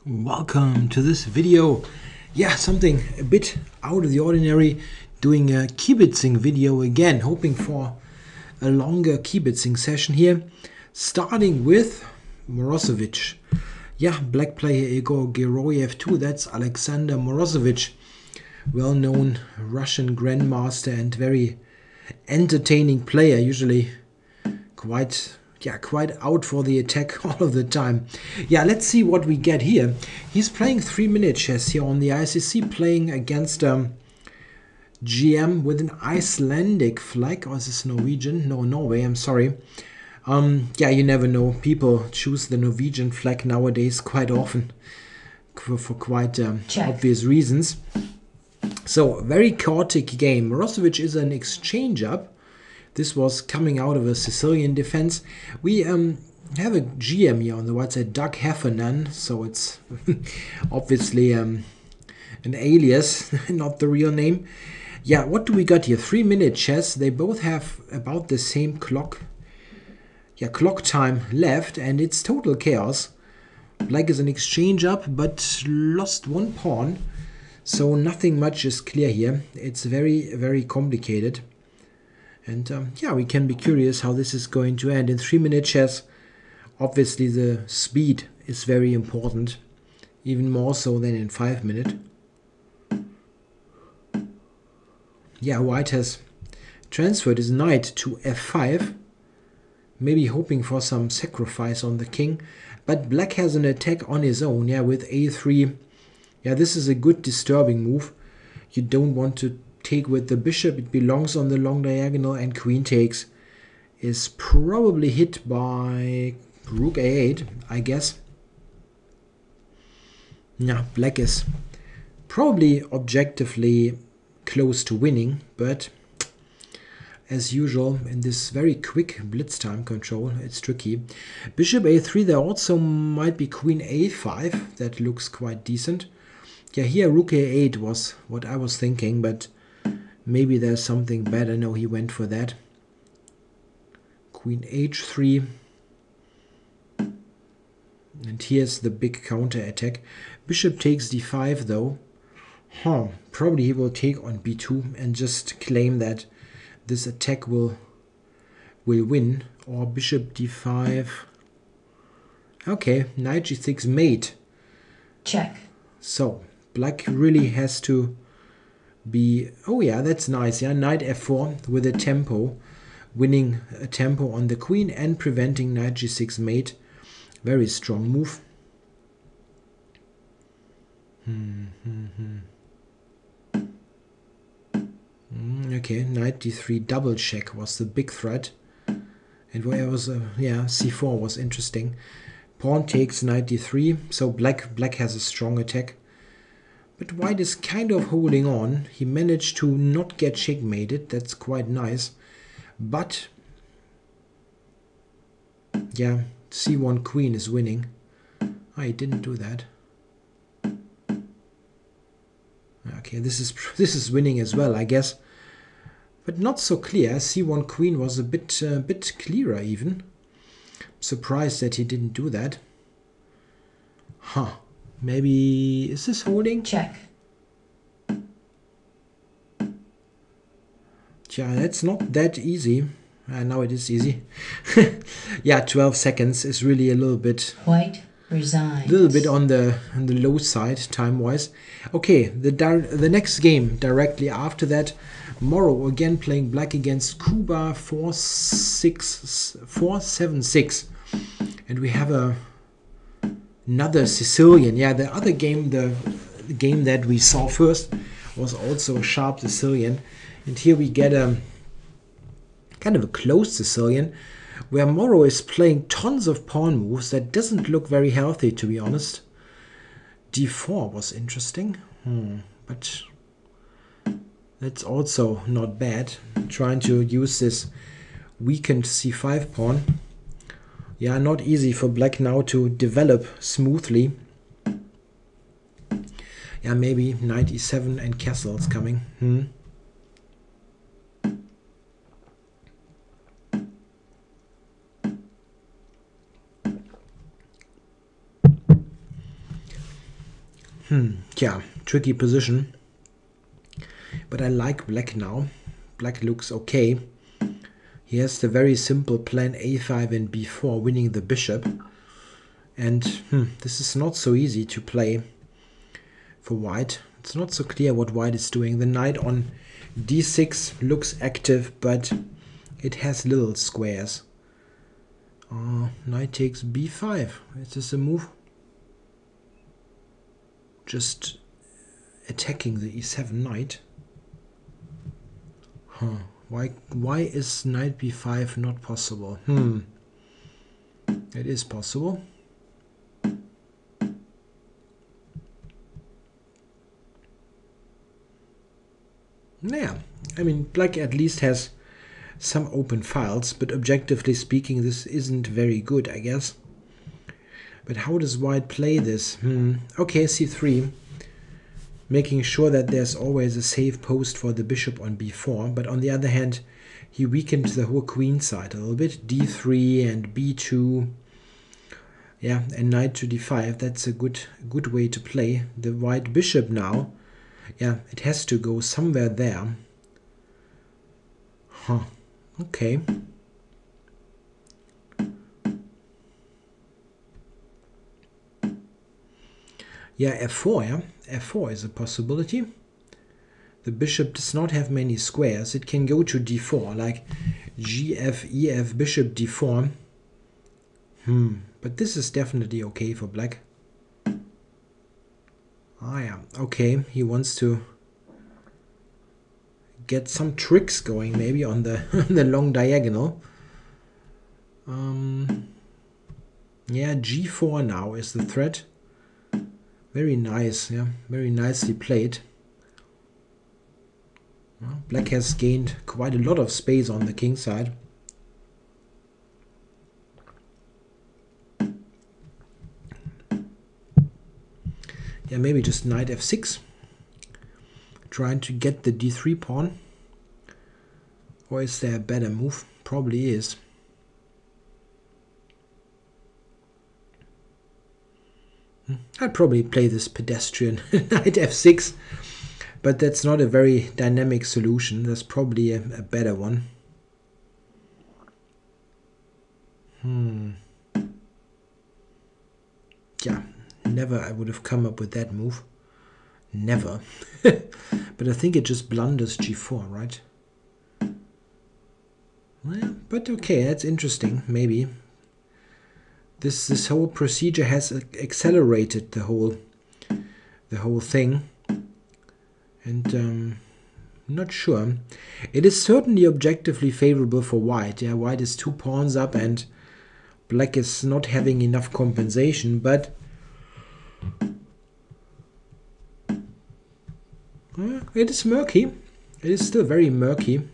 Welcome to this video. Yeah, something a bit out of the ordinary, doing a Kibitzing video again, hoping for a longer Kibitzing session here, starting with Morozevich. Yeah, black player Igor Geroyev too, that's Alexander Morozevich, well-known Russian grandmaster and very entertaining player, usually quite out for the attack all of the time. Yeah, let's see what we get here. He's playing 3-minute chess here on the ICC, playing against GM with an Icelandic flag, or is this Norwegian? No, Norway, I'm sorry. Yeah, you never know. People choose the Norwegian flag nowadays quite often for quite obvious reasons. So, very chaotic game. Morozevich is an exchange up. This was coming out of a Sicilian defense. We have a GM here on the white side, Doug Heffernan, so it's obviously an alias, not the real name. Yeah, what do we got here? 3-minute chess. They both have about the same clock time left, and it's total chaos. Black is an exchange up, but lost one pawn, so nothing much is clear here. It's very, very complicated. And yeah, we can be curious how this is going to end. In 3-minute chess, obviously the speed is very important, even more so than in 5-minute. Yeah, white has transferred his knight to f5, maybe hoping for some sacrifice on the king. But black has an attack on his own, yeah, with a3. Yeah, this is a good disturbing move. You don't want to take with the bishop, it belongs on the long diagonal, and queen takes is probably hit by rook a8, I guess. Now, black is probably objectively close to winning, but as usual in this very quick blitz time control, it's tricky. Bishop a3, there also might be queen a5, that looks quite decent. Yeah, here rook a8 was what I was thinking, but maybe there's something better. No, he went for that. Queen h3. And here's the big counter attack. Bishop takes d5 though. Probably he will take on b2 and just claim that this attack will win. Or bishop d5. Okay, knight g6 mate. Check. So, black really has to be... Oh yeah, that's nice. Yeah, knight f4 with a tempo, winning a tempo on the queen and preventing knight g6 mate. Very strong move. Okay, knight d3 double check was the big threat, and where was yeah, c4 was interesting. Pawn takes knight d3, so black has a strong attack. But white is kind of holding on. He managed to not get checkmated. That's quite nice. But yeah, c1 queen is winning. He didn't do that. Okay, this is winning as well, I guess. But not so clear. c1 queen was a bit clearer even. Surprised that he didn't do that. Maybe, is this holding? Check. Yeah, that's not that easy. Now it is easy. Yeah, 12 seconds is really a little bit... White resigns. A little bit on the low side, time-wise. Okay, the next game directly after that, Moro again playing black against Kuba 4-7-6. And we have another Sicilian. Yeah, the other game, the game that we saw first, was also a sharp Sicilian. And here we get a kind of a close Sicilian, where Moro is playing tons of pawn moves. That doesn't look very healthy, to be honest. d4 was interesting, but that's also not bad. Trying to use this weakened c5 pawn. Yeah, not easy for black now to develop smoothly. Yeah, maybe knight e7 and castle's coming. Yeah, tricky position. But I like black now. Black looks okay. He has the very simple plan a5 and b4, winning the bishop. And this is not so easy to play for white. It's not so clear what white is doing. The knight on d6 looks active, but it has little squares. Knight takes b5. Is this a move? Just attacking the e7 knight. Why is knight b5 not possible? It is possible. Yeah, I mean, black at least has some open files, but objectively speaking, this isn't very good, I guess. But how does white play this? Okay, c3. Making sure that there's always a safe post for the bishop on b4, but on the other hand, he weakened the whole queen side a little bit. d3 and b2. Yeah, and knight to d5. That's a good way to play. The white bishop now, yeah, it has to go somewhere there. Okay. Yeah, f4, yeah. f4 is a possibility. The bishop does not have many squares. It can go to d4, like gf, ef, bishop d4. But this is definitely okay for black. Yeah, okay. He wants to get some tricks going, maybe on the the long diagonal. Yeah, g4 now is the threat. Very nice, yeah, very nicely played. Well, black has gained quite a lot of space on the king side. Yeah, maybe just knight f6. Trying to get the d3 pawn. Or is there a better move? Probably is. I'd probably play this pedestrian knight f6, but that's not a very dynamic solution. There's probably a better one. Yeah, never I would have come up with that move. Never. But I think it just blunders g4, right? Well, but okay, that's interesting, maybe. This whole procedure has accelerated the whole thing, and not sure. It is certainly objectively favorable for white. Yeah, white is 2 pawns up, and black is not having enough compensation. But it is murky. It is still very murky.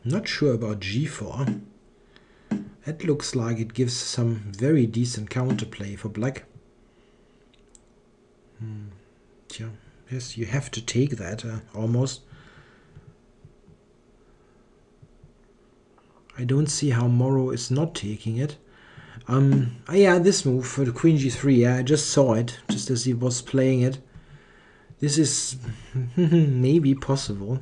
Not sure about g4. That looks like it gives some very decent counterplay for black. Yeah, yes, you have to take that, almost. I don't see how Moro is not taking it. Yeah, this move for the queen g3, yeah, I just saw it, just as he was playing it. This is maybe possible.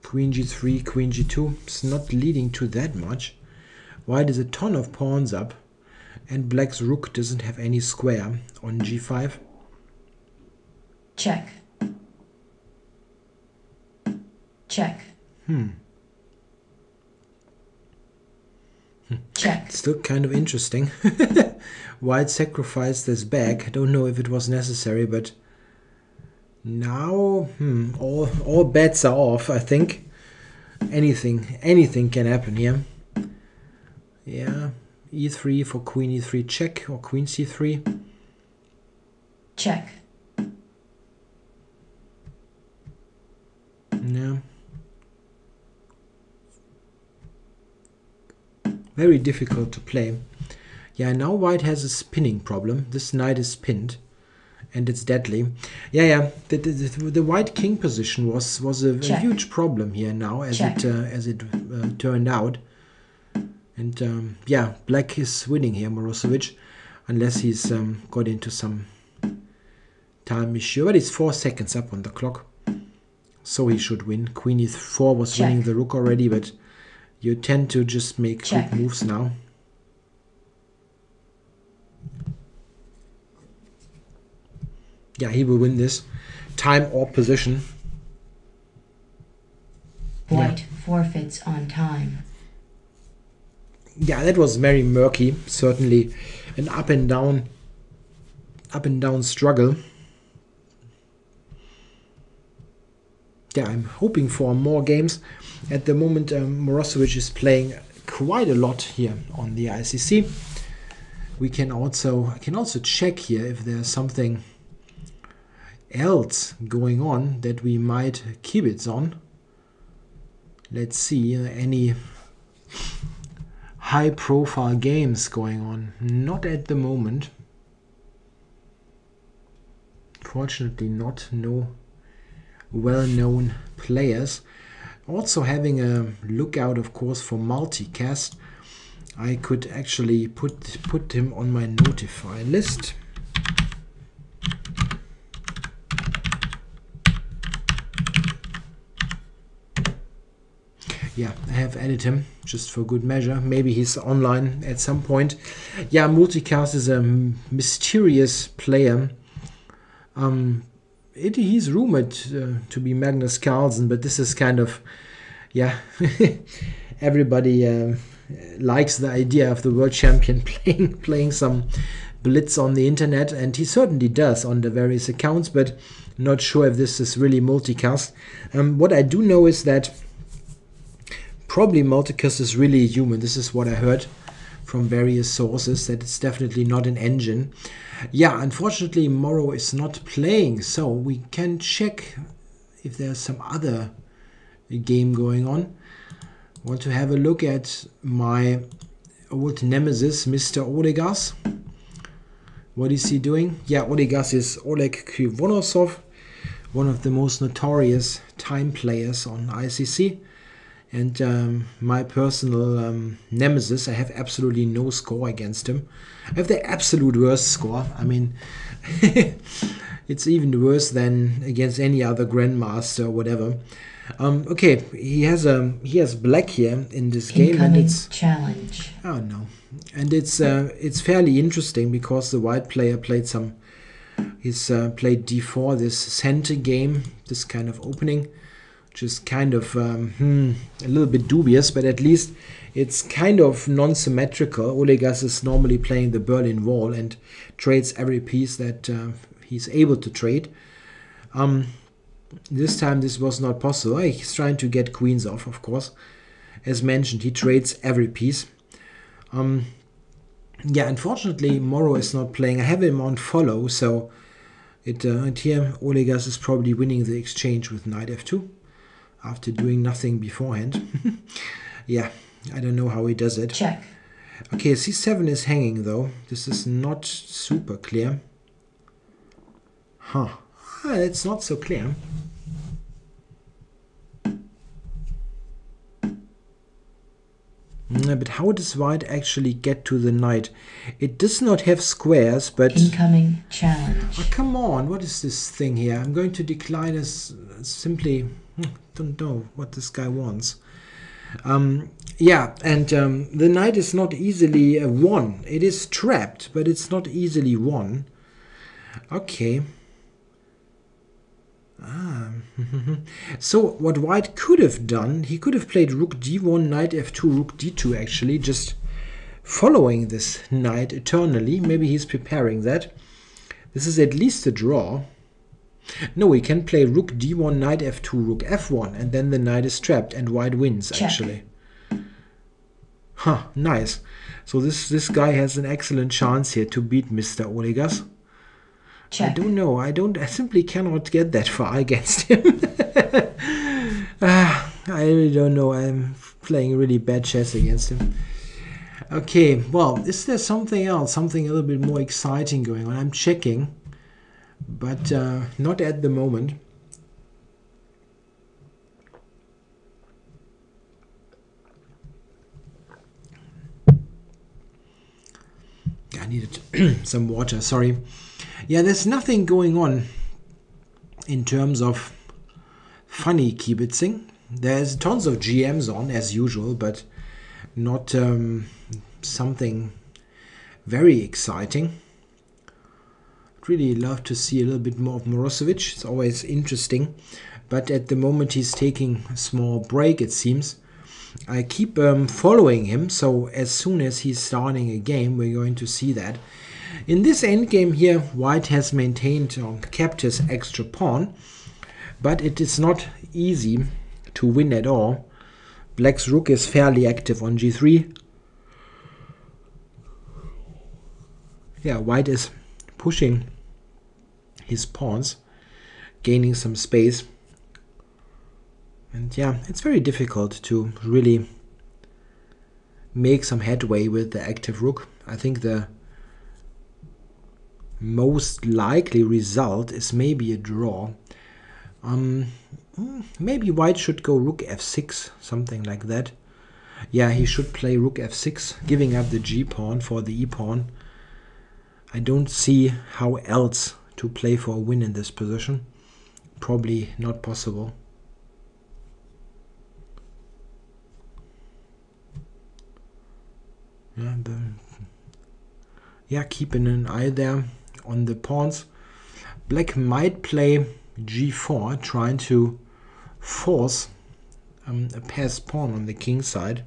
Queen g3, queen g2. It's not leading to that much. White is a ton of pawns up, and black's rook doesn't have any square on g5. Check. Check. Check. Still kind of interesting. White sacrificed this back. I don't know if it was necessary, but now all bets are off, I think. Anything can happen here. Yeah, e3 for queen e3 check, or queen c3. Check. Yeah. Very difficult to play. Yeah, now white has a spinning problem. This knight is pinned. and it's deadly. Yeah. The white king position was a Check. huge problem here now, as Check. it turned out. And yeah, black is winning here, Morozevich, unless he's got into some time issue. But it's 4 seconds up on the clock, so he should win. Queen e4 was Check. winning the rook already, but you tend to just make Check. quick moves now. Yeah, he will win this. Time or position. White forfeits on time. Yeah, that was very murky. Certainly an up and down struggle. Yeah, I'm hoping for more games. At the moment, Morozevich is playing quite a lot here on the ICC. I can also check here if there's something else going on that we might kibitz on. Let's see, any high-profile games going on. Not at the moment. Fortunately not. No well-known players. Also having a lookout, of course, for multicast. I could actually put him on my notify list. Yeah, I have added him just for good measure. Maybe he's online at some point. Yeah, multicast is a mysterious player. He's rumored to be Magnus Carlsen, but this is kind of, yeah, everybody likes the idea of the world champion playing some Blitz on the internet, and he certainly does on the various accounts, but not sure if this is really multicast. What I do know is that probably multicast is really human. This is what I heard from various sources, that it's definitely not an engine. Yeah, unfortunately Moro is not playing, so we can check if there's some other game going on. Want to have a look at my old nemesis, Mr. Olegas. What is he doing? Yeah, Olegas is Oleg Krivonosov, one of the most notorious time players on ICC. And my personal nemesis. I have absolutely no score against him. I have the absolute worst score. I mean, it's even worse than against any other grandmaster or whatever. Okay, he has black here in this game, Incoming and it's challenge. oh no, and it's fairly interesting because the white player played played d4, this center game, this kind of opening. Which is kind of a little bit dubious, but at least it's kind of non-symmetrical. Olegas is normally playing the Berlin Wall and trades every piece that he's able to trade. This time this was not possible. He's trying to get queens off, of course. As mentioned, he trades every piece. Yeah, unfortunately, Moro is not playing. I have him on follow, so here Olegas is probably winning the exchange with knight f2. After doing nothing beforehand. Yeah, I don't know how he does it. Check. Okay, c7 is hanging though. This is not super clear. Huh. It's not so clear. But how does white actually get to the knight? It does not have squares, but... Incoming challenge. Oh, come on, what is this thing here? I'm going to decline as simply... don't know what this guy wants. Yeah, and the knight is not easily won. It is trapped, but it's not easily won. Okay. So what white could have done, he could have played rook d1, knight f2, rook d2 actually, just following this knight eternally. Maybe he's preparing that. This is at least a draw. No, he can play rook d1, knight f2, rook f1, and then the knight is trapped and white wins. Check. Actually. Huh, nice. So this guy has an excellent chance here to beat Mr. Olegas. Check. I don't know. I simply cannot get that far against him. I really don't know. I'm playing really bad chess against him. Okay, well, is there something else, something a little bit more exciting going on? I'm checking. but not at the moment. I needed some water, sorry. Yeah, there's nothing going on in terms of funny kibitzing. There's tons of GMs on, as usual, but not something very exciting. I'd really love to see a little bit more of Morozevich. It's always interesting. But at the moment he's taking a small break, it seems. I keep following him, so as soon as he's starting a game, we're going to see that. In this endgame here, White has maintained or kept his extra pawn, but it is not easy to win at all. Black's rook is fairly active on g3. Yeah, White is pushing his pawns, gaining some space. And yeah, it's very difficult to really make some headway with the active rook. I think the most likely result is maybe a draw. Maybe White should go rook f6, something like that. Yeah, he should play rook f6, giving up the g-pawn for the e-pawn. I don't see how else to play for a win in this position. Probably not possible. Yeah, keeping an eye there on the pawns. Black might play g4, trying to force a passed pawn on the king side,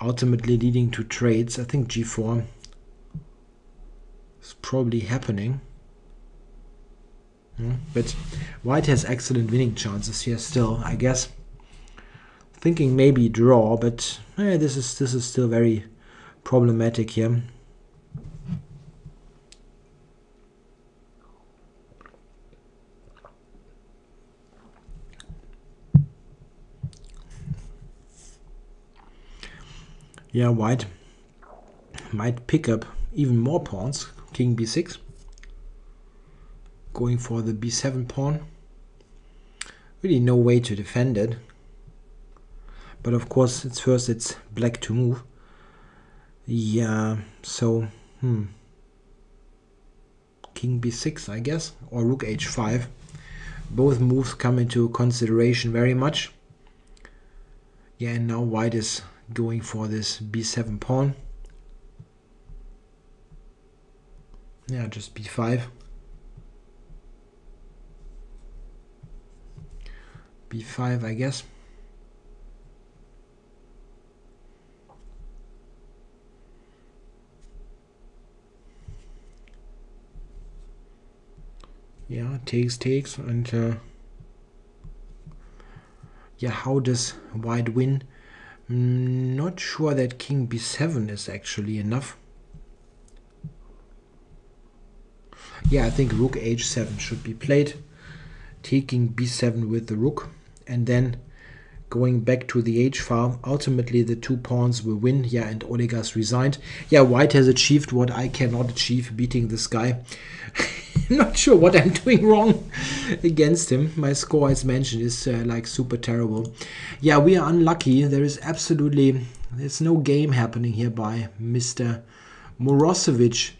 ultimately leading to trades. I think g4 is probably happening. But White has excellent winning chances here still, I guess. Thinking maybe draw, but this is still very problematic here. Yeah, White might pick up even more pawns. King b6. Going for the b7 pawn. Really no way to defend it. But of course, it's Black to move. Yeah, so King b6, I guess, or rook h5. Both moves come into consideration very much. Yeah, and now White is going for this b7 pawn. Yeah, just b5. b5, I guess. Yeah, takes, and yeah, how does White win? Not sure that King b7 is actually enough. Yeah, I think rook h7 should be played, taking b7 with the rook, and then going back to the h-file. Ultimately, the two pawns will win. Yeah, and Olegas resigned. Yeah, White has achieved what I cannot achieve, beating this guy. I'm not sure what I'm doing wrong against him. My score, as mentioned, is like super terrible. Yeah, we are unlucky. There's no game happening here by Mr. Morozevich.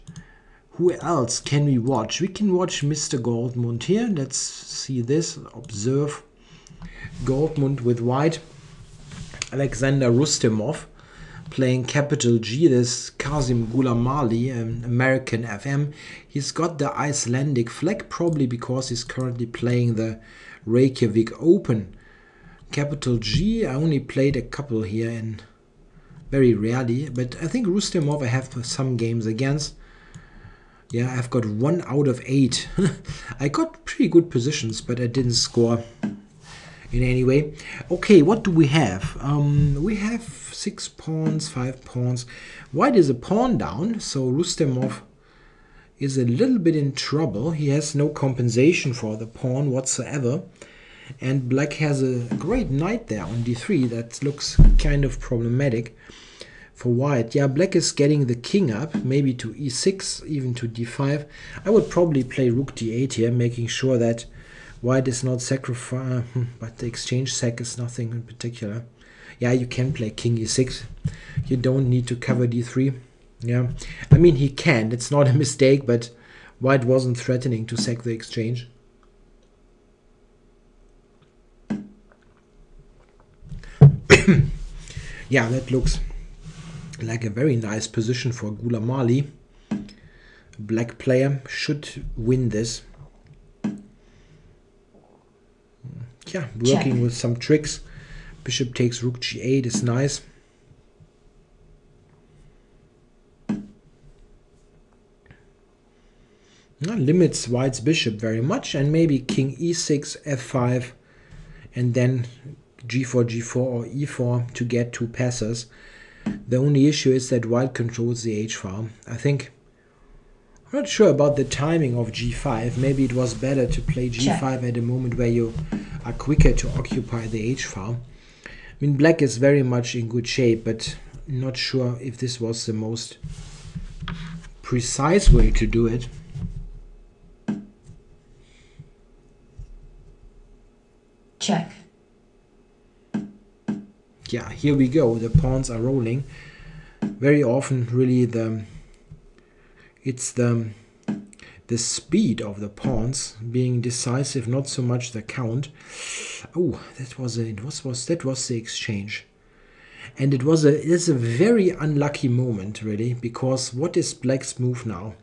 Who else can we watch? We can watch Mr. Goldmund here. Let's see this. Observe Goldmund with White. Alexander Rustemov playing capital G. This Kazim Gulamali, American FM. He's got the Icelandic flag, probably because he's currently playing the Reykjavik Open. Capital G, I only played a couple here, and very rarely, but I think Rustemov I have some games against. Yeah, I've got 1 out of 8. I got pretty good positions, but I didn't score in any way. Okay, what do we have? We have 6 pawns, 5 pawns. White is a pawn down, so Rustemov is a little bit in trouble. He has no compensation for the pawn whatsoever. And Black has a great knight there on d3. That looks kind of problematic for white. Yeah, black is getting the king up, maybe to e6, even to d5. I would probably play rook d8 here, making sure that white is not sacrificed, but the exchange sac is nothing in particular. Yeah, you can play king e6. You don't need to cover d3. Yeah, I mean, he can. It's not a mistake, but white wasn't threatening to sack the exchange. Yeah, that looks like a very nice position for Gulamali. Black player should win this. Yeah, working Check. with some tricks. Bishop takes rook g8 is nice. Limits white's bishop very much, and maybe king e6, f5, and then g4, g4 or e4 to get two passes. The only issue is that white controls the h-file. I'm not sure about the timing of g5. Maybe it was better to play g5 at a moment where you are quicker to occupy the h-file. I mean, black is very much in good shape, but not sure if this was the most precise way to do it. Check. Yeah, here we go. The pawns are rolling. Very often, really, it's the speed of the pawns being decisive, not so much the count. Oh, that was the exchange, and it is a very unlucky moment, really, because what is black's move now?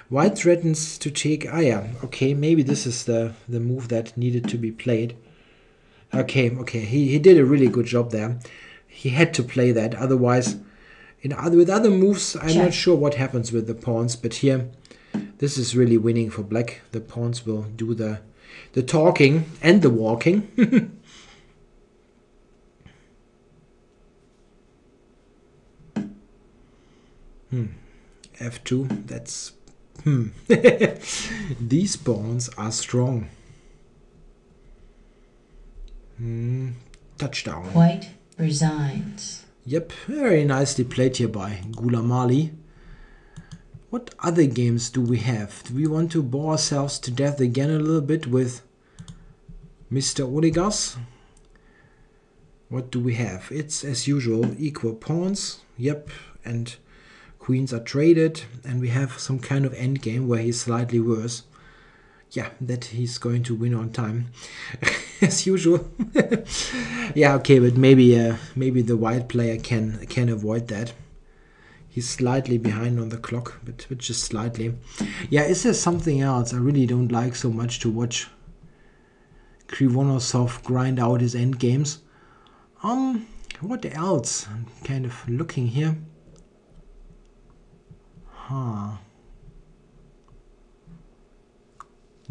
White threatens to take. Yeah, okay, maybe this is the move that needed to be played. Okay, he did a really good job there. He had to play that, otherwise, with other moves, I'm not sure what happens with the pawns, but here, this is really winning for black. The pawns will do the talking and the walking. F2, that's... These pawns are strong. Touchdown. White resigns. Yep, very nicely played here by Gulamali. What other games do we have? Do we want to bore ourselves to death again a little bit with Mr. Olegas? What do we have? It's, as usual, equal pawns. Yep, and queens are traded. And we have some kind of endgame where he's slightly worse. Yeah, that he's going to win on time, as usual. Yeah, okay, but maybe the white player can avoid that. He's slightly behind on the clock, but just slightly. Yeah, is there something else? I really don't like so much to watch Krivonosov grind out his end games. What else? I'm kind of looking here.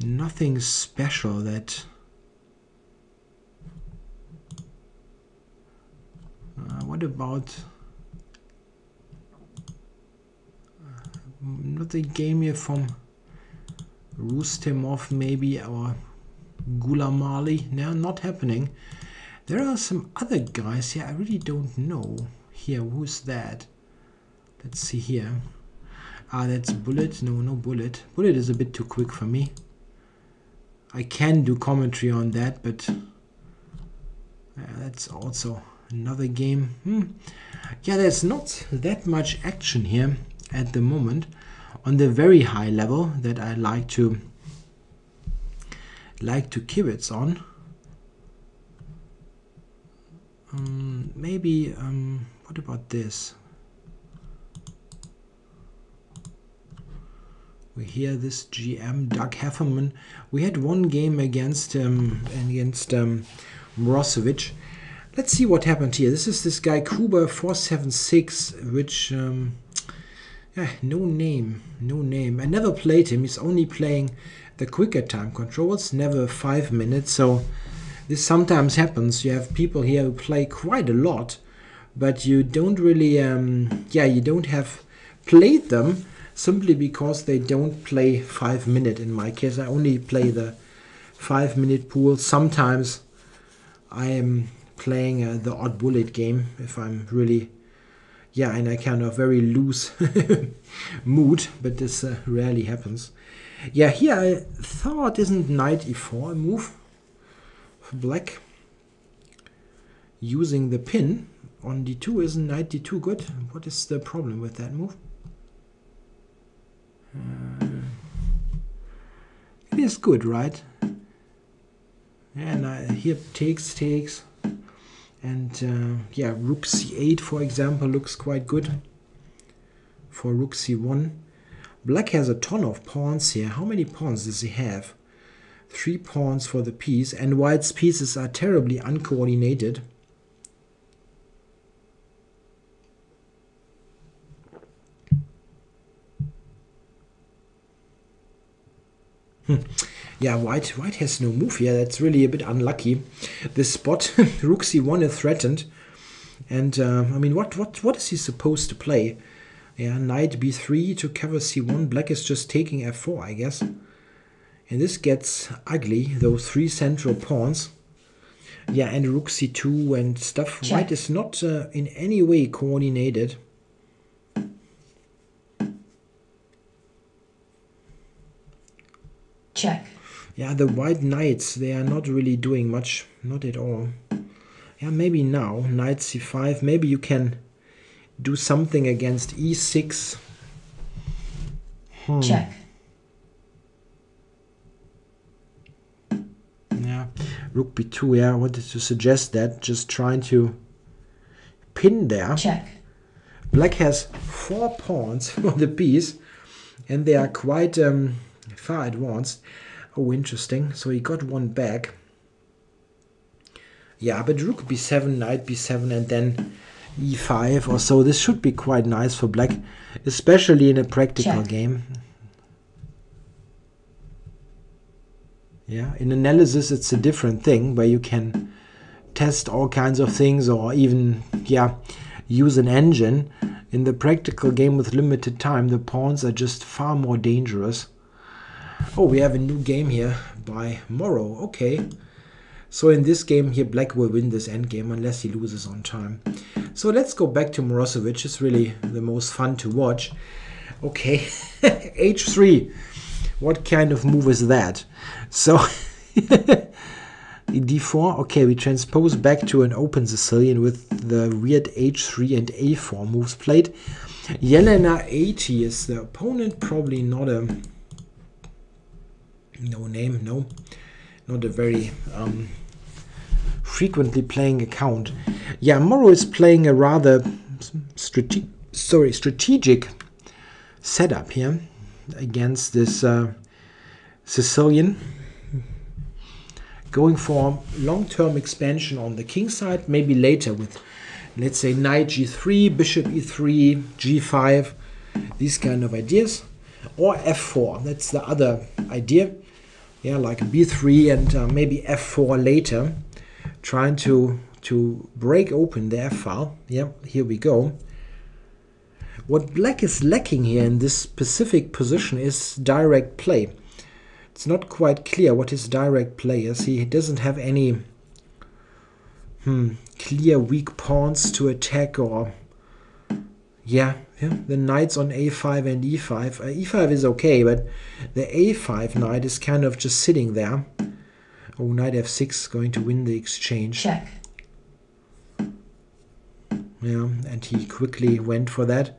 Nothing special that... what about... another game here from Rustemov maybe, or Gulamali? No, not happening. There are some other guys here, I really don't know. Here, who's that? Let's see here. That's Bullet. No Bullet. Bullet is a bit too quick for me. I can do commentary on that, but that's also another game. Yeah, there's not that much action here at the moment on the very high level that I like to kibitz on. Maybe what about this? We hear this GM Doug Hefferman. We had one game against Morozevich. Let's see what happened here. This is this guy Kuba 476, which yeah, no name. I never played him. He's only playing the quicker time controls, never 5 minutes. So this sometimes happens. You have people here who play quite a lot, but you don't really you don't have played them simply because they don't play 5 minutes. In my case, I only play the 5 minute pool. Sometimes I am playing the odd bullet game if I'm really yeah, in a kind of very loose mood, but this rarely happens. Yeah, here I thought isn't knight e4 a move for black? Using the pin on d2, isn't knight d2 good? What is the problem with that move? It is good, right? And here takes, and yeah, rook c8, for example, looks quite good for rook c1. Black has a ton of pawns here. How many pawns does he have? 3 pawns for the piece, and white's pieces are terribly uncoordinated. Yeah, white has no move here. That's really a bit unlucky. This spot, rook c1 is threatened. And I mean, what is he supposed to play? Yeah, knight b3 to cover c1. Black is just taking f4, I guess. And this gets ugly, those 3 central pawns. Yeah, and rook c2 and stuff. Check. White is not in any way coordinated. Check. Yeah, the white knights, they are not really doing much. Not at all. Yeah, maybe now, knight c5. Maybe you can do something against e6. Check. Yeah, rook b2, yeah, I wanted to suggest that. Just trying to pin there. Check. Black has 4 pawns for the piece, and they are quite far advanced. Oh, interesting. So he got one back. Yeah, but rook b7, knight b7, and then e5 or so. This should be quite nice for black, especially in a practical Check. game. Yeah, in analysis it's a different thing where you can test all kinds of things or even, yeah, use an engine. In the practical game with limited time, the pawns are just far more dangerous. Oh, we have a new game here by Moro. Okay. So in this game here, black will win this endgame unless he loses on time. So let's go back to Morozevich. It's really the most fun to watch. Okay, h3. What kind of move is that? So d4. Okay, we transpose back to an open Sicilian with the weird h3 and a4 moves played. Jelena 80 is the opponent. Probably not a no name. No, not a very frequently playing account. Yeah, Moro is playing a rather strategic setup here against this Sicilian, going for long-term expansion on the king side, maybe later with, let's say, knight g3, bishop e3, g5, these kind of ideas, or f4. That's the other idea. Yeah, like b3 and maybe f4 later, trying to break open the f file. Yeah, here we go. What black is lacking here in this specific position is direct play. It's not quite clear what his direct play is. He doesn't have any clear weak pawns to attack, or yeah, the knights on a5 and e5. E5 is okay, but the a5 knight is kind of just sitting there. Oh, knight f6 is going to win the exchange. Check. Yeah, and he quickly went for that.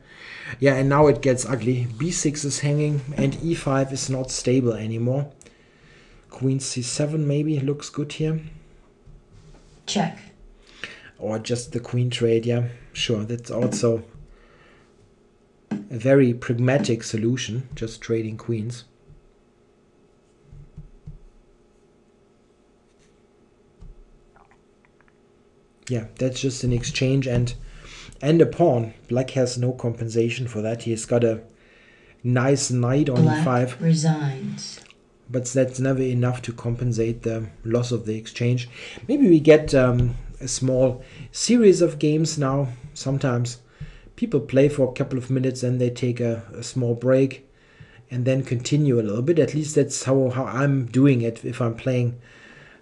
Yeah, and now it gets ugly. b6 is hanging, and e5 is not stable anymore. Queen c7 maybe looks good here. Check. Or just the queen trade, yeah. Sure, that's also a very pragmatic solution, just trading queens. Yeah, that's just an exchange and a pawn. Black has no compensation for that. He's got a nice knight on Black e5. resigns. But that's never enough to compensate the loss of the exchange. Maybe we get a small series of games now. Sometimes people play for a couple of minutes and they take a small break and then continue a little bit. At least that's how I'm doing it. If I'm playing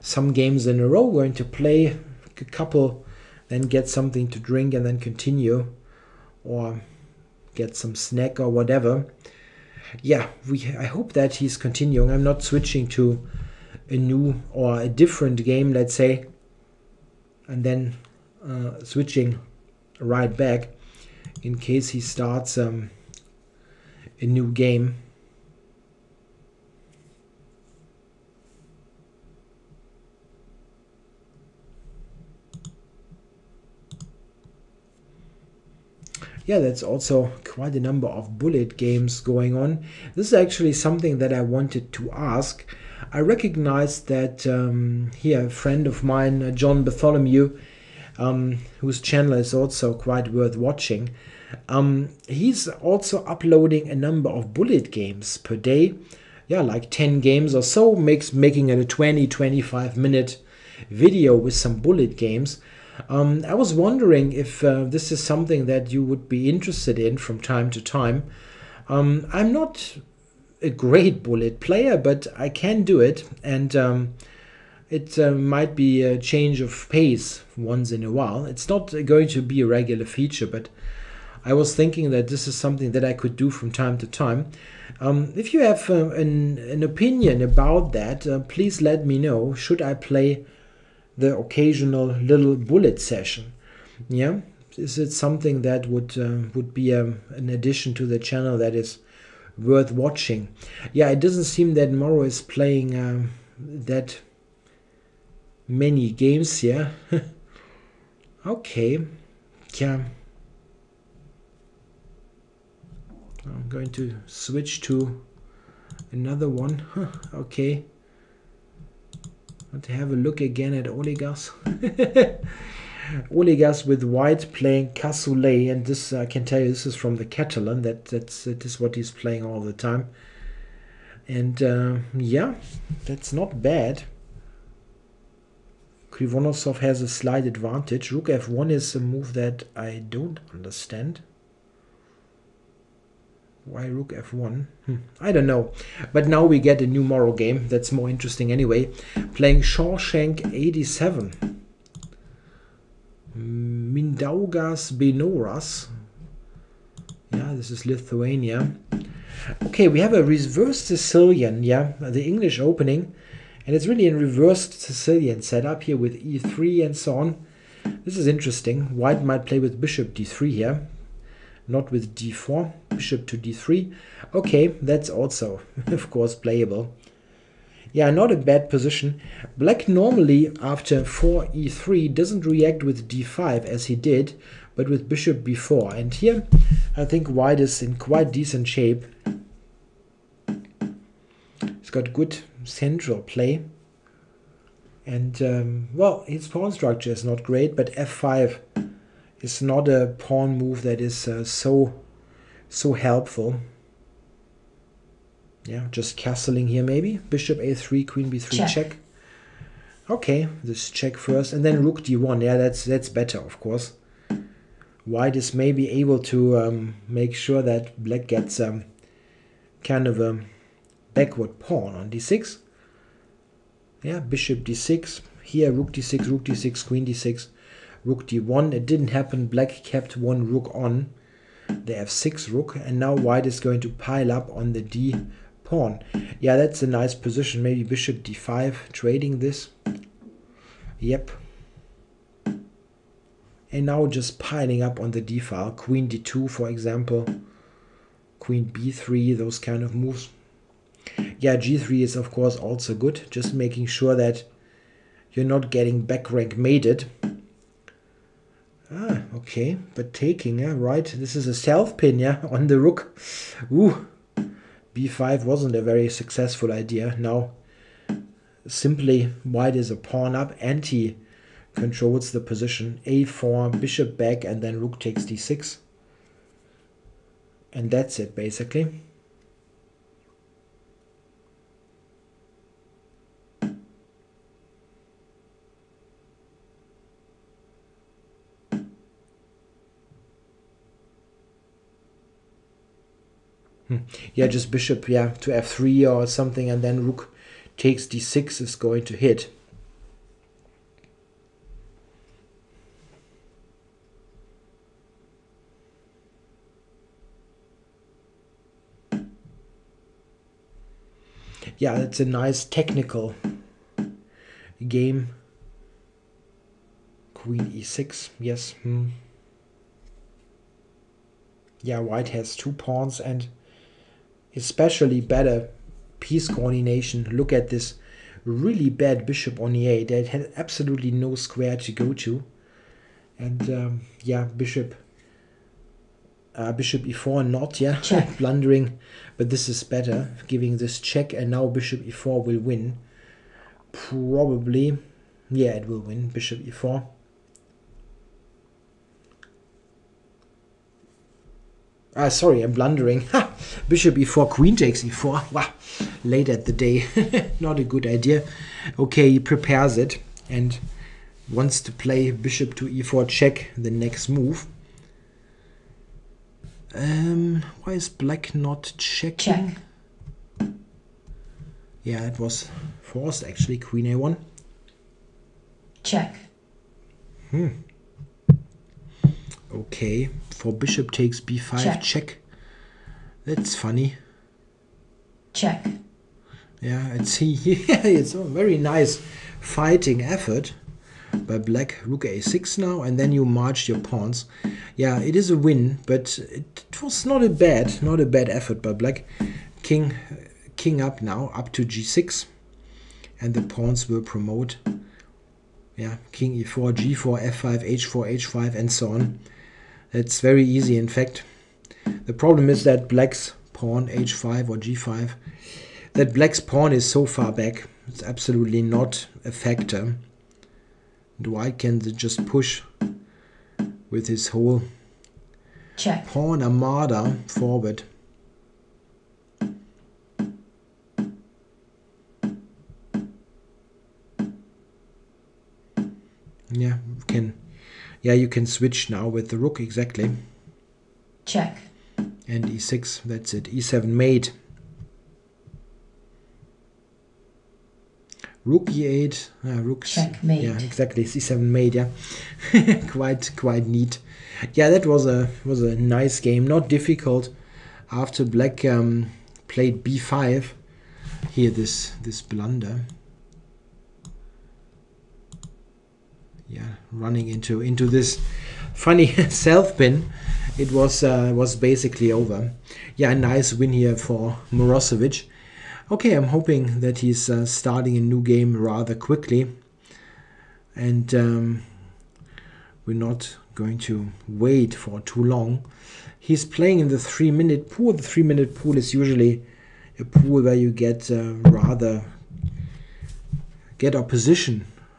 some games in a row, going to play a couple, then get something to drink and then continue. or get some snack or whatever. Yeah, I hope that he's continuing. I'm not switching to a new or a different game, let's say, and then switching right back in case he starts a new game. Yeah, that's also quite a number of bullet games going on. This is actually something that I wanted to ask. I recognized that here a friend of mine, John Bartholomew, whose channel is also quite worth watching. He's also uploading a number of bullet games per day. Yeah, like 10 games or so, making it a 20-25 minute video with some bullet games. I was wondering if this is something that you would be interested in from time to time. I'm not a great bullet player, but I can do it, and it might be a change of pace once in a while. It's not going to be a regular feature, but I was thinking that this is something that I could do from time to time. If you have an opinion about that, please let me know. Should I play the occasional little bullet session? Yeah, is it something that would be an addition to the channel that is worth watching? Yeah, it doesn't seem that Moro is playing that many games here. Okay, yeah. I'm going to switch to another one. Okay. Want to have a look again at Olegas. Olegas with white playing Cassoulet, and this I can tell you this is from the Catalan. That is what he's playing all the time. And yeah, that's not bad. Krivonosov has a slight advantage. Rook f1 is a move that I don't understand. Why rook f1? I don't know. But now we get a new Moro game. That's more interesting anyway. Playing Shawshank 87. Mindaugas Benoras. Yeah, this is Lithuania. Okay, we have a reverse Sicilian. Yeah, the English opening. And it's really a reversed Sicilian setup here with e3 and so on. This is interesting. White might play with bishop d3 here. Not with d4, bishop to d3. Okay, that's also, of course, playable. Yeah, not a bad position. Black normally, after 4 e3, doesn't react with d5 as he did, but with bishop b4. And here, I think white is in quite decent shape. He's got good central play. And, well, his pawn structure is not great, but f5 is not a pawn move that is so helpful. Yeah, just castling here maybe. Bishop a3, queen b3, check. Okay, this check first, and then rook d1. Yeah, that's better, of course. White is maybe able to make sure that black gets kind of a backward pawn on d6. Yeah, bishop d6. Here, rook d6, queen d6. Rook d1, it didn't happen. Black kept one rook on the f6 rook, and now white is going to pile up on the d pawn. Yeah, that's a nice position. Maybe bishop d5, trading this. Yep. And now just piling up on the d file. Queen d2, for example. Queen b3, those kind of moves. Yeah, g3 is of course also good. Just making sure that you're not getting back rank mated. Ah, okay, but taking, right, this is a self pin, yeah, on the rook. Ooh, b5 wasn't a very successful idea. Now, simply white is a pawn up, and he controls the position. a4, bishop back, and then rook takes d6. And that's it, basically. Yeah, just bishop, yeah, to f3 or something, and then rook takes d6 is going to hit. Yeah, it's a nice technical game. Queen e6, yes. Yeah, white has 2 pawns and especially better piece coordination. Look at this really bad bishop on e8 that had absolutely no square to go to. And yeah, bishop e4 not, yeah, blundering, but this is better, giving this check, and now bishop e4 will win. Probably, yeah, it will win, bishop e4. Sorry, I'm blundering. Bishop e4, queen takes e4. Wow, late at the day. Not a good idea. Okay, he prepares it and wants to play bishop to e4 check, the next move. Why is black not checking? Check. Yeah, it was forced actually, queen a1. Check. Okay, for bishop takes b5 check. That's funny. Check. Yeah, it's a very nice fighting effort by black. Rook a6 now, and then you march your pawns. Yeah, it is a win, but it was not a bad effort by black. King up now, up to g6, and the pawns will promote. Yeah, king e4, g4, f5, h4, h5, and so on. It's very easy, in fact. The problem is that black's pawn, h5 or g5, that black's pawn is so far back. It's absolutely not a factor. And white can just push with his whole pawn armada forward. Yeah, you can switch now with the rook, exactly. Check. And e6, that's it. e7 mate. Rook e8, rook. Checkmate. Yeah, exactly. c7 mate. Yeah, quite neat. Yeah, that was a nice game. Not difficult. After black played b5, here this blunder. Yeah, running into this funny self pin. It was basically over. Yeah, a nice win here for Morozevich. Okay, I'm hoping that he's starting a new game rather quickly, and we're not going to wait for too long. He's playing in the 3-minute pool. The 3-minute pool is usually a pool where you get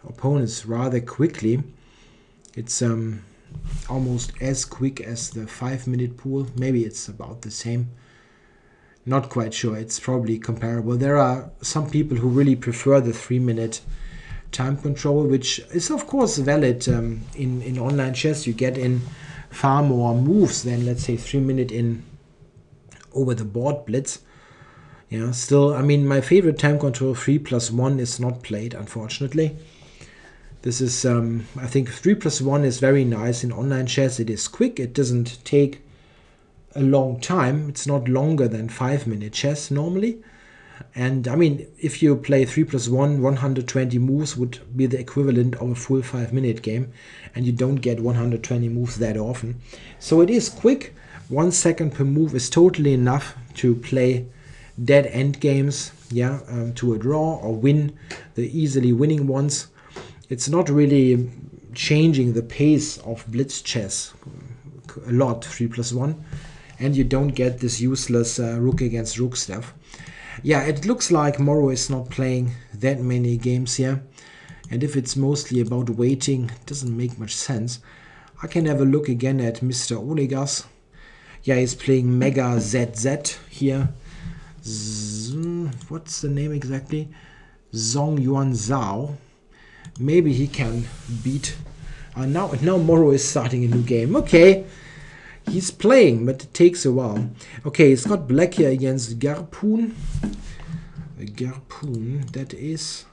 opponents rather quickly. It's almost as quick as the 5-minute pool. Maybe it's about the same. Not quite sure. It's probably comparable. There are some people who really prefer the 3-minute time control, which is of course valid. In online chess you get in far more moves than, let's say, 3-minute in over the board blitz. Yeah, still, I mean, my favorite time control 3+1 is not played, unfortunately. This is, I think 3+1 is very nice in online chess. It is quick. It doesn't take a long time. It's not longer than 5-minute chess normally. And I mean, if you play 3+1, 120 moves would be the equivalent of a full 5-minute game. And you don't get 120 moves that often. So it is quick. 1 second per move is totally enough to play dead end games, yeah, to a draw or win the easily winning ones. It's not really changing the pace of blitz chess a lot, 3+1, and you don't get this useless rook against rook stuff. Yeah, it looks like Moro is not playing that many games here, and if it's mostly about waiting, it doesn't make much sense. I can have a look again at Mr. Olegas. Yeah, he's playing Mega ZZ here. What's the name exactly? Zhong Yuan Zhao. Maybe he can beat. Now Moro is starting a new game. Okay, he's playing, but it takes a while. Okay, he's got black here against Garpoon. Garpoon, that is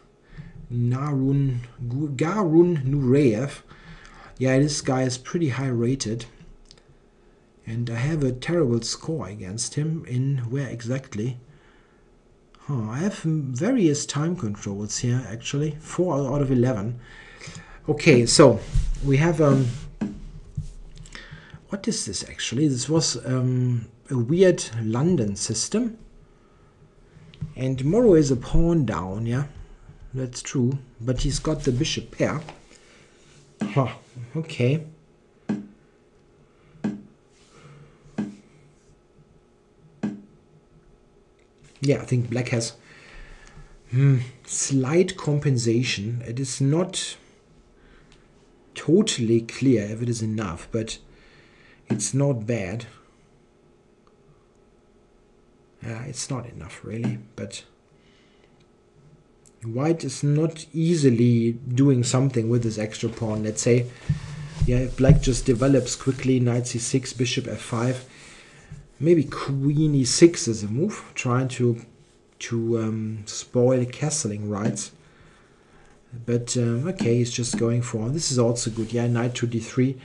Garun Nureyev. Yeah, this guy is pretty high rated. And I have a terrible score against him. In where exactly? Oh, I have various time controls here, actually. 4 out of 11. Okay, so we have... what is this, actually? This was a weird London system. And Moro is a pawn down, yeah? That's true. But he's got the bishop pair. Huh, okay. Yeah, I think black has slight compensation. It is not totally clear if it is enough, but it's not bad. It's not enough, really, but white is not easily doing something with this extra pawn. Let's say, yeah, if black just develops quickly, knight c6, bishop f5, maybe queen e6 is a move, trying to spoil castling rights. But okay, he's just going for, this is also good, yeah, knight to d3.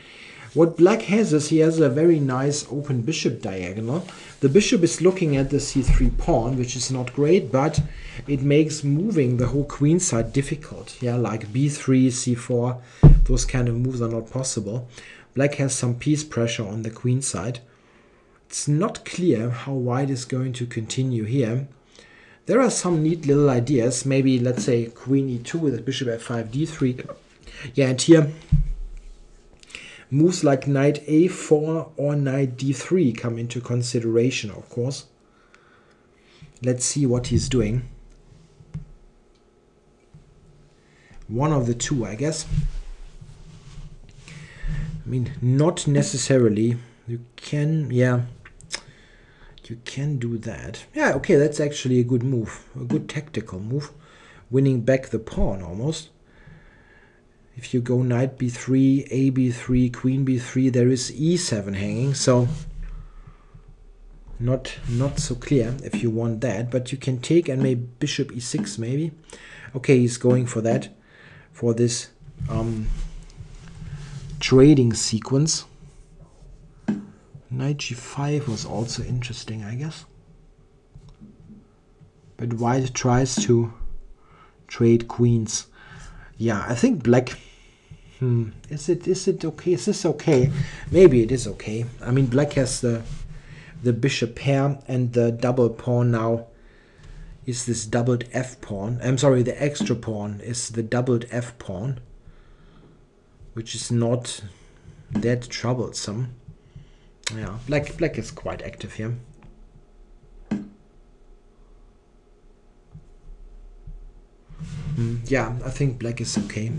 What black has is he has a very nice open bishop diagonal. The bishop is looking at the c3 pawn, which is not great, but it makes moving the whole queen side difficult. Yeah, like b3, c4, those kind of moves are not possible. Black has some piece pressure on the queen side. It's not clear how white is going to continue here. There are some neat little ideas. Maybe, let's say, queen e2 with bishop f5, d3. Yeah, and here moves like knight a4 or knight d3 come into consideration, of course. Let's see what he's doing. One of the two, I guess. I mean, not necessarily. You can, yeah, you can do that. Yeah, okay, that's actually a good move. A good tactical move. Winning back the pawn, almost. If you go knight b3, a b3, queen b3, there is e7 hanging, so not so clear if you want that, but you can take and maybe bishop e6 maybe. Okay, he's going for that, for this trading sequence. Knight g5 was also interesting, I guess. But white tries to trade queens. Yeah, I think black... Is it okay? Is this okay? Maybe it is okay. I mean, black has the bishop pair, and the double pawn now is this doubled f pawn. I'm sorry, the extra pawn is the doubled f pawn, which is not that troublesome. Yeah, black is quite active here. Yeah, I think black is okay.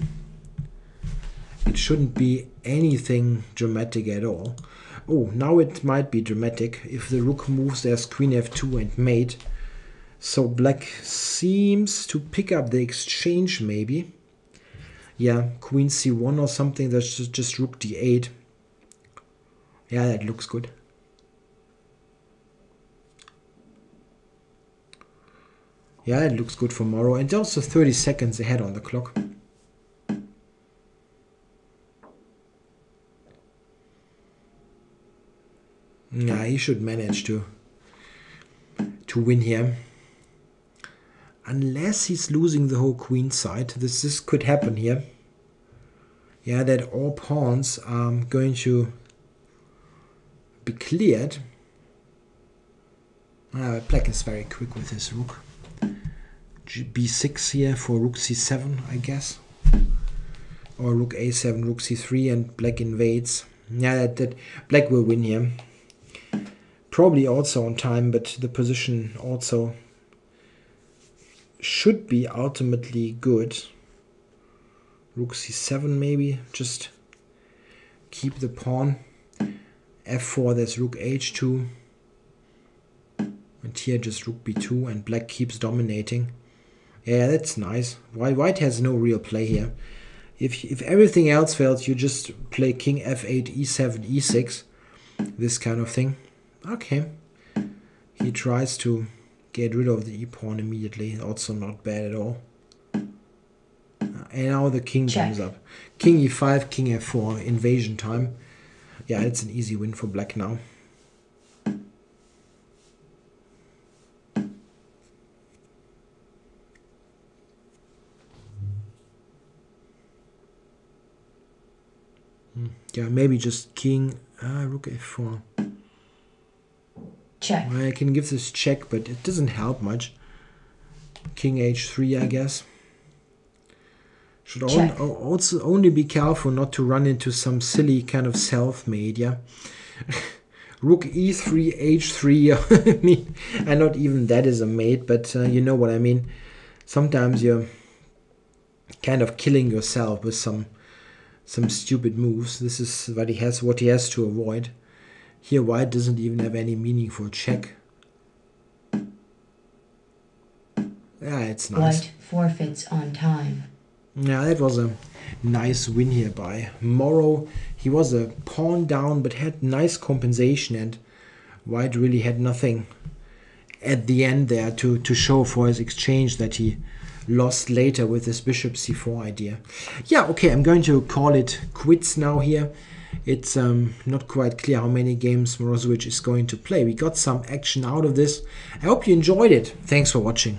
It shouldn't be anything dramatic at all. Oh, now it might be dramatic. If the rook moves, there's queen f2 and mate. So black seems to pick up the exchange, maybe. Yeah, queen c1 or something. That's just rook d8. Yeah, that looks good. Yeah, it looks good for Moro. And also 30 seconds ahead on the clock. Yeah, he should manage to win here. Unless he's losing the whole queen side. This could happen here. Yeah, that all pawns are going to be cleared. Black is very quick with his rook. b6 here for rook c7, I guess. Or rook a7, rook c3, and black invades. Yeah, that black will win here. Probably also on time, but the position also should be ultimately good. Rook c7 maybe, just keep the pawn. f4, there's rook h2. And here just rook b2, and black keeps dominating. Yeah, that's nice. White has no real play here. If everything else fails, you just play king f8, e7, e6. This kind of thing. Okay. He tries to get rid of the e-pawn immediately. Also not bad at all. And now the king comes up. King e5, king f4, invasion time. Yeah, it's an easy win for black now. Yeah, maybe just king, rook f4. Check. I can give this check, but it doesn't help much. King h3, I guess. Should also only be careful not to run into some silly kind of self-made, yeah. Rook e3, h3, I mean, and not even that is a mate, but you know what I mean. Sometimes you're kind of killing yourself with some stupid moves. This is what he has to avoid. Here white doesn't even have any meaningful check. Yeah, it's nice. White forfeits on time. Yeah, that was a nice win here by Moro. He was a pawn down, but had nice compensation, and white really had nothing at the end there to show for his exchange that he lost later with this bishop c4 idea. Yeah, okay, I'm going to call it quits now here. It's not quite clear how many games Morozevich is going to play. We got some action out of this. I hope you enjoyed it. Thanks for watching.